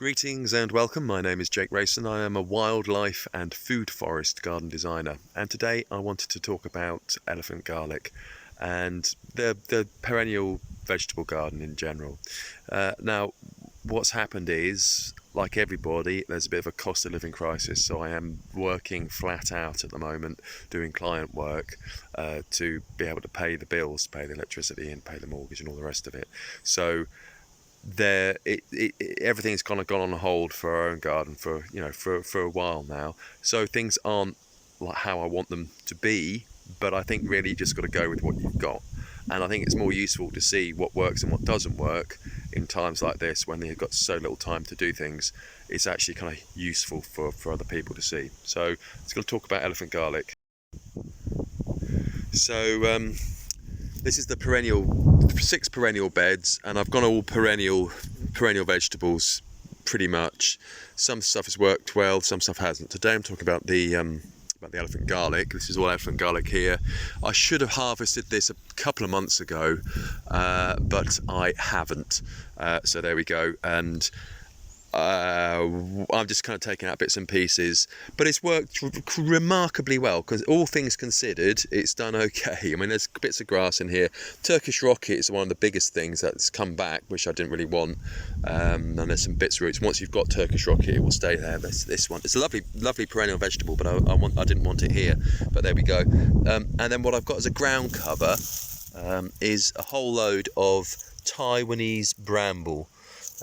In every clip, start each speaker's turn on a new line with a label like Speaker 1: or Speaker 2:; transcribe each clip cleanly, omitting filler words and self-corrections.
Speaker 1: Greetings and welcome. My name is Jake Rayson. I am a wildlife and food forest garden designer, and today I wanted to talk about elephant garlic and the perennial vegetable garden in general. Now, what's happened is, like everybody, there's a bit of a cost of living crisis, so I am working flat out at the moment doing client work to be able to pay the bills, pay the electricity and pay the mortgage and all the rest of it. So everything's kind of gone on hold for our own garden for a while now, so things aren't like how I want them to be, but I think really you just got to go with what you've got, and I think it's more useful to see what works and what doesn't work in times like this when you've got so little time to do things. It's actually kind of useful for other people to see. So it's going to talk about elephant garlic. So this is the perennial, 6 perennial beds, and I've gone all perennial vegetables pretty much. Some stuff has worked well, some stuff hasn't. Today I'm talking about the elephant garlic. This is all elephant garlic here. I should have harvested this a couple of months ago, but I haven't. So there we go. And I'm just kind of taking out bits and pieces, but it's worked remarkably well, because all things considered it's done okay. I mean, there's bits of grass in here. Turkish rocket is one of the biggest things that's come back, which I didn't really want, and there's some bits roots. Once you've got Turkish rocket, it will stay there. This one, it's a lovely perennial vegetable, but I didn't want it here, but there we go. And then what I've got as a ground cover is a whole load of Taiwanese Bramble.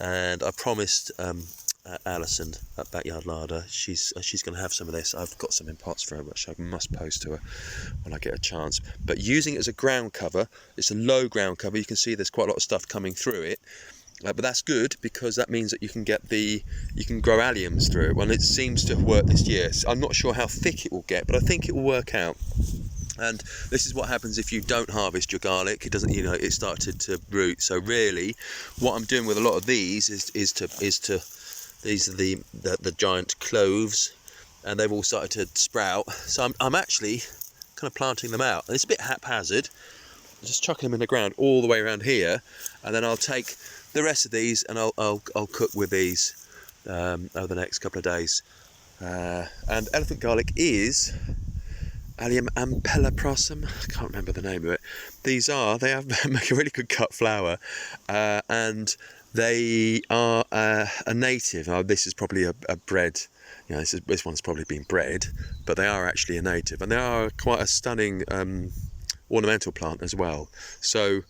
Speaker 1: And I promised Alison at Backyard Larder, she's going to have some of this. I've got some in pots for her, which I must post to her when I get a chance. But using it as a ground cover, it's a low ground cover. You can see there's quite a lot of stuff coming through it, but that's good because that means that you can grow alliums through it. Well, it seems to have worked this year. So I'm not sure how thick it will get, but I think it will work out. And this is what happens if you don't harvest your garlic. It doesn't, it started to root. So really, what I'm doing with a lot of these is these are the giant cloves, and they've all started to sprout. So I'm actually kind of planting them out. And it's a bit haphazard. I'm just chucking them in the ground all the way around here, and then I'll take the rest of these and I'll cook with these over the next couple of days. And elephant garlic is Allium ampeloprosum. I can't remember the name of it. They make a really good cut flour, and they are a native. Now, this is probably a bred. This one's probably been bred, but they are actually a native, and they are quite a stunning ornamental plant as well. So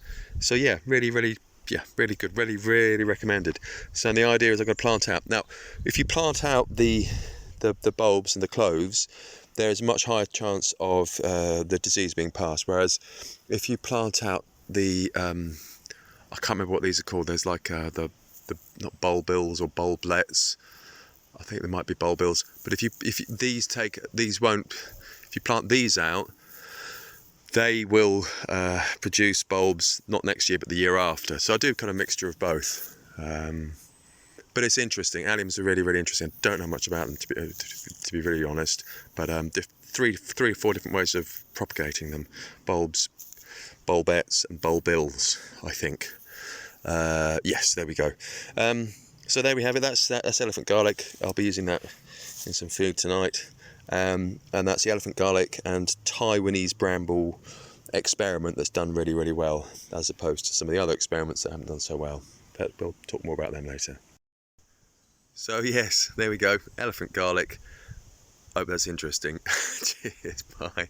Speaker 1: yeah, really good, really recommended. So the idea is I'm going to plant out. Now, if you plant out the bulbs and the cloves, there is a much higher chance of the disease being passed. Whereas if you plant out the, I can't remember what these are called. There's like the not bulbils or bulblets. I think they might be bulbils. But if you plant these out, they will produce bulbs not next year but the year after. So I do kind of a mixture of both. But it's interesting. Alliums are really interesting. I don't know much about them, to be really honest. But three or four different ways of propagating them: bulbs, bulbets, and bulbils, I think. Yes, there we go. So there we have it. That's elephant garlic. I'll be using that in some food tonight. And that's the elephant garlic and Taiwanese Bramble experiment that's done really well, as opposed to some of the other experiments that haven't done so well. But we'll talk more about them later. So yes, there we go, elephant garlic. Hope that's interesting. Cheers, bye.